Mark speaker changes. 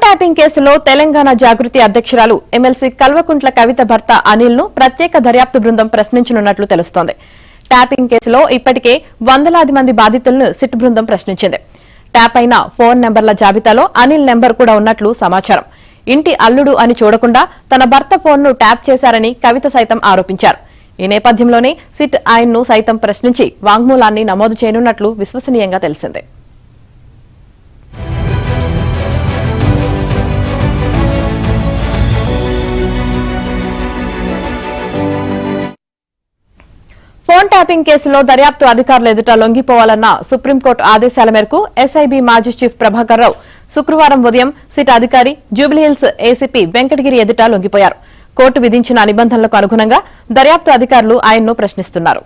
Speaker 1: Tapping కేసులో తెలంగాణ జాగృతి అధ్యక్షురాలు MLC Kalvakuntla Kavitha భర్త అనిల్ ను ప్రత్యేక దర్యాప్తు బృందం ప్రశ్నించనున్నట్లు తెలుస్తోంది. ట్యాపింగ్ కేసులో ఇప్పటికే వందలాది మంది బాధితులను సిట్ బృందం ప్రశ్నించింది. ట్యాప్ అయిన ఫోన్ నెంబర్ల జాబితాలో అనిల్ నెంబర్ కూడా ఉన్నట్లు సమాచారం. ఇంటి అల్లుడు అని చూడకుండా తన భర్త ఫోన్ను ట్యాప్ చేశారని కవిత సైతం ఆరోపించారు. ఈ నేపథ్యంలోనే సిట్ ఆయన్ను సైతం ప్రశ్నించి వాంగ్మూలాన్ని నమోదు చేయనున్నట్లు విశ్వసనీయంగా తెలిసింది. ఫోన్ ట్యాపింగ్ కేసులో దర్యాప్తు అధికారులు ఎదుట లొంగిపోవాలన్న సుప్రీంకోర్టు ఆదేశాల మేరకు ఎస్ఐబీ మాజీ చీఫ్ ప్రభాకర్ రావు శుక్రవారం ఉదయం సిట్ అధికారి జూబ్లీహిల్స్ ఏసీపీ వెంకటగిరి ఎదుట లొంగిపోయారు. కోర్టు విధించిన నిబంధనలకు అనుగుణంగా దర్యాప్తు అధికారులు ఆయన్ను ప్రశ్నిస్తున్నారు.